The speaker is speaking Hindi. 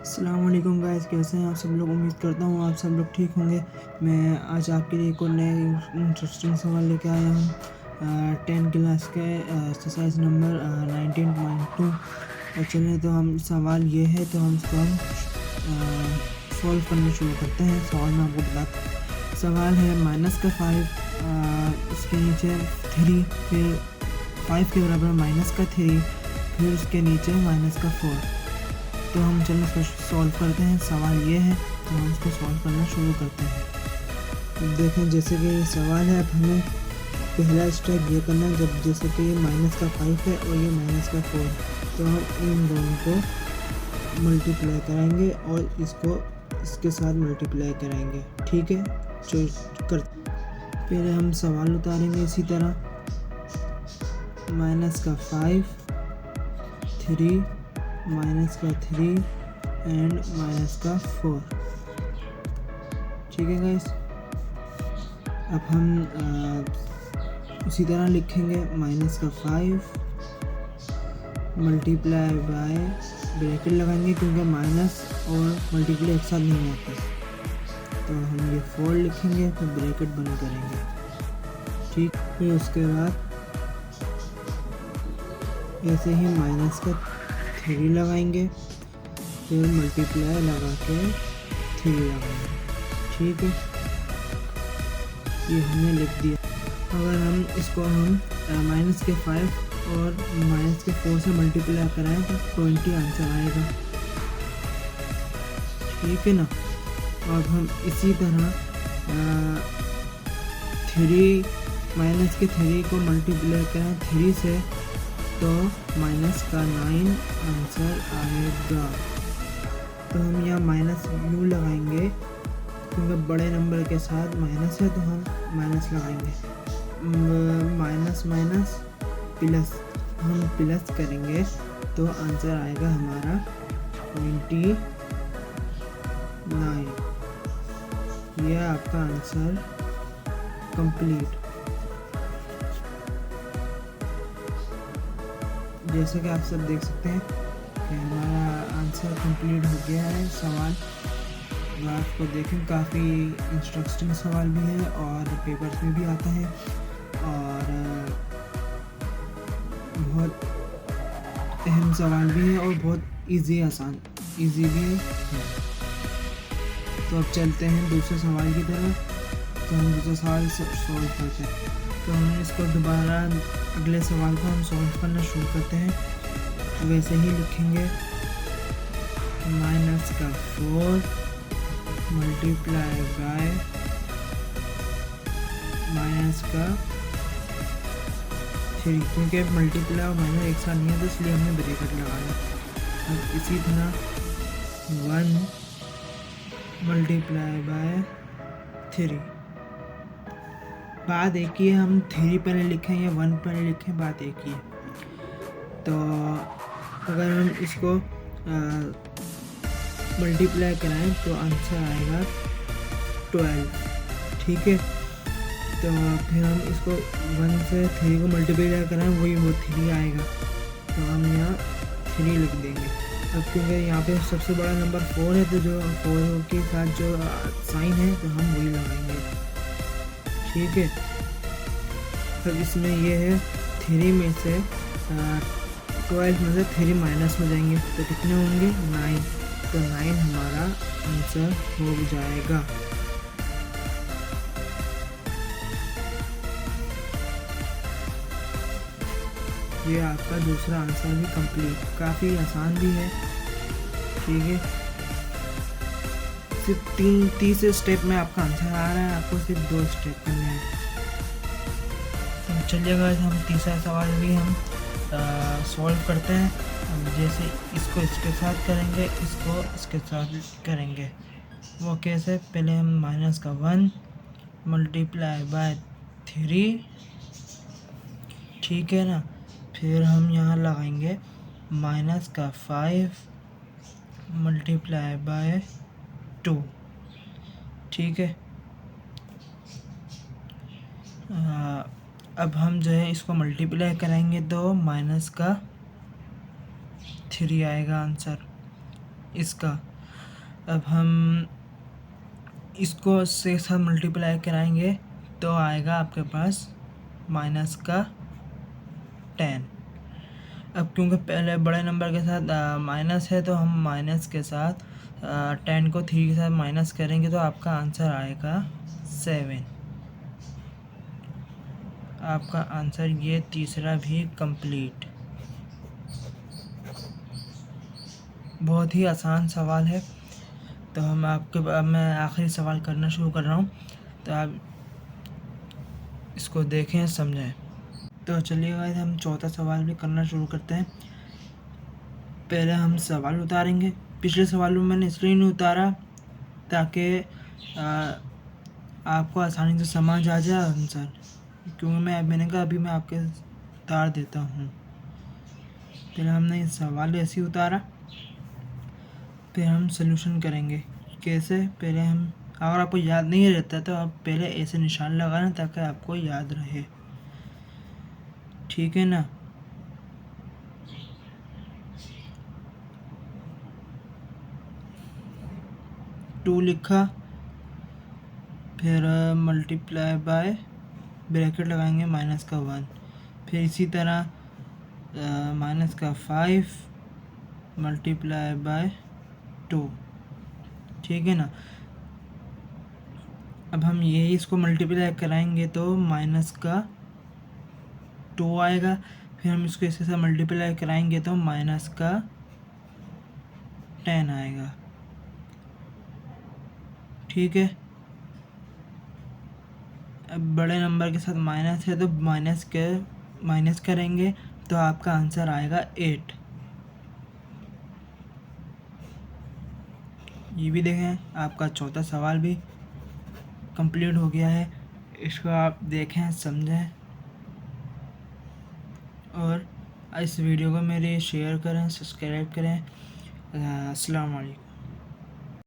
अस्सलाम वालेकुम गाइस, कैसे हैं आप सब लोग। उम्मीद करता हूँ आप सब लोग ठीक होंगे। मैं आज आपके लिए एक और नए इंटरेस्टिंग सवाल लेके आया हूँ 10 क्लास के एक्सरसाइज नंबर 19.2। और चलें तो हम सवाल ये है तो हम इसको सॉल्व करना शुरू करते हैं। सवाल में आपको बता सवाल है माइनस का 5, इसके नीचे 3, फिर 5 के बराबर माइनस का 3, फिर उसके नीचे माइनस का 4। तो हम चलिए इसको सॉल्व करते हैं। सवाल ये है तो हम इसको सॉल्व करना शुरू करते हैं। तो देखें जैसे कि ये सवाल है, अब हमें पहला स्टेप ये करना है, जब जैसे कि ये माइनस का 5 है और ये माइनस का 4, तो हम इन दोनों को मल्टीप्लाई कराएंगे और इसको इसके साथ मल्टीप्लाई कराएंगे। ठीक है, जो कर पहले हम सवाल उतारेंगे इसी तरह माइनस का 5, 3, माइनस का 3 एंड माइनस का 4। ठीक है गाइस, अब हम उसी तरह लिखेंगे माइनस का 5 मल्टीप्लाई बाय, ब्रैकेट लगाएंगे क्योंकि माइनस और मल्टीप्लाई एक साथ नहीं होते, तो हम ये 4 लिखेंगे, फिर ब्रैकेट बंद करेंगे। ठीक, फिर उसके बाद ऐसे ही माइनस का 3 लगाएंगे, फिर मल्टीप्लाई लगा के 3 लगाएंगे। ठीक है, ये हमने लिख दिया। अगर हम इसको माइनस के 5 और माइनस के 4 से मल्टीप्लाई कराएं तो 20 आंसर आएगा। ठीक है ना। अब हम इसी तरह 3 माइनस के 3 को मल्टीप्लाई करें 3 से तो माइनस का 9 आंसर आएगा। तो हम यहाँ माइनस यू लगाएंगे क्योंकि बड़े नंबर के साथ माइनस है, तो हम माइनस लगाएंगे। माइनस माइनस प्लस, हम प्लस करेंगे तो आंसर आएगा हमारा 29। यह आपका आंसर कंप्लीट। जैसे कि आप सब देख सकते हैं कि हमारा आंसर कंप्लीट हो गया है। सवाल आपको देखें, काफ़ी इंटरेस्टिंग सवाल भी है और पेपर्स में भी आता है और बहुत अहम सवाल भी है और बहुत इजी भी है। तो अब चलते हैं दूसरे सवाल की तरफ। तो हम दूसरा सवाल सॉल्व करते हैं। तो हम इसको दोबारा अगले सवाल को हम सॉल्व करना शुरू करते हैं। वैसे ही लिखेंगे माइनस का 4 मल्टीप्लाई बाय माइनस का 3, क्योंकि मल्टीप्लाई और माइनस एक साथ नहीं है तो इसलिए हमने ब्रैकेट लगाया। अब इसी तरह 1 मल्टीप्लाई बाय 3, बात एक ही है, हम 3 पहले लिखें या 1 पहले लिखें, बात एक ही है। तो अगर हम इसको मल्टीप्लाई कराएं तो आंसर आएगा 12। ठीक है, तो फिर हम इसको 1 से 3 को मल्टीप्लाई कराएं, वही वो 3 आएगा, तो हम यहाँ 3 लिख देंगे। अब क्योंकि यहाँ पे सबसे बड़ा नंबर 4 है, तो जो 4 के साथ जो साइन है तो हम वही लगाएंगे। ठीक है, अब इसमें ये है 3 में से 12 में से 3 माइनस में जाएंगे तो कितने होंगे 9, तो 9 हमारा आंसर हो जाएगा। ये आपका दूसरा आंसर भी कंप्लीट, काफ़ी आसान भी है। ठीक है, सिर्फ 3 स्टेप में आपका आंसर आ रहा है, आपको सिर्फ 2 स्टेप करने हैं। तो चलिए गाइस, हम तीसरा सवाल भी हम सॉल्व करते हैं। जैसे इसको इसके साथ करेंगे, इसको इसके साथ करेंगे। वो कैसे, पहले हम माइनस का 1 मल्टीप्लाई बाय 3, ठीक है ना, फिर हम यहाँ लगाएंगे माइनस का 5 मल्टीप्लाई बाय 2। ठीक है, अब हम जो है इसको मल्टीप्लाई करेंगे तो माइनस का 3 आएगा आंसर इसका। अब हम इसको से साथ मल्टीप्लाई कराएंगे तो आएगा आपके पास माइनस का 10। अब क्योंकि पहले बड़े नंबर के साथ माइनस है तो हम माइनस के साथ 10 को 3 के साथ माइनस करेंगे तो आपका आंसर आएगा 7। आपका आंसर ये तीसरा भी कंप्लीट। बहुत ही आसान सवाल है। तो अब मैं आखिरी सवाल करना शुरू कर रहा हूँ, तो आप इसको देखें, समझें। तो चलिए गाइस, हम चौथा सवाल भी करना शुरू करते हैं। पहले हम सवाल उतारेंगे। पिछले सवाल में मैंने इसलिए नहीं उतारा ताकि आपको आसानी से समझ आ जाए आंसर, क्योंकि मैंने कहा अभी मैं आपके उतार देता हूँ। पहले हमने ये सवाल ऐसे ही उतारा, फिर हम सलूशन करेंगे। कैसे? पहले हम, अगर आपको याद नहीं रहता तो आप पहले ऐसे निशान लगाना ताकि आपको याद रहे, ठीक है ना। टू लिखा, फिर मल्टीप्लाई बाय, ब्रैकेट लगाएंगे माइनस का 1, फिर इसी तरह माइनस का 5 मल्टीप्लाई बाय 2, ठीक है ना। अब हम यही इसको मल्टीप्लाई कराएंगे तो माइनस का 2 आएगा, फिर हम इसको इसके साथ मल्टीप्लाई कराएंगे तो माइनस का 10 आएगा, ठीक है। अब बड़े नंबर के साथ माइनस है तो माइनस करेंगे तो आपका आंसर आएगा 8। ये भी देखें, आपका चौथा सवाल भी कंप्लीट हो गया है। इसको आप देखें, समझें और इस वीडियो को मेरे शेयर करें, सब्सक्राइब करें। अस्सलाम वालेकुम।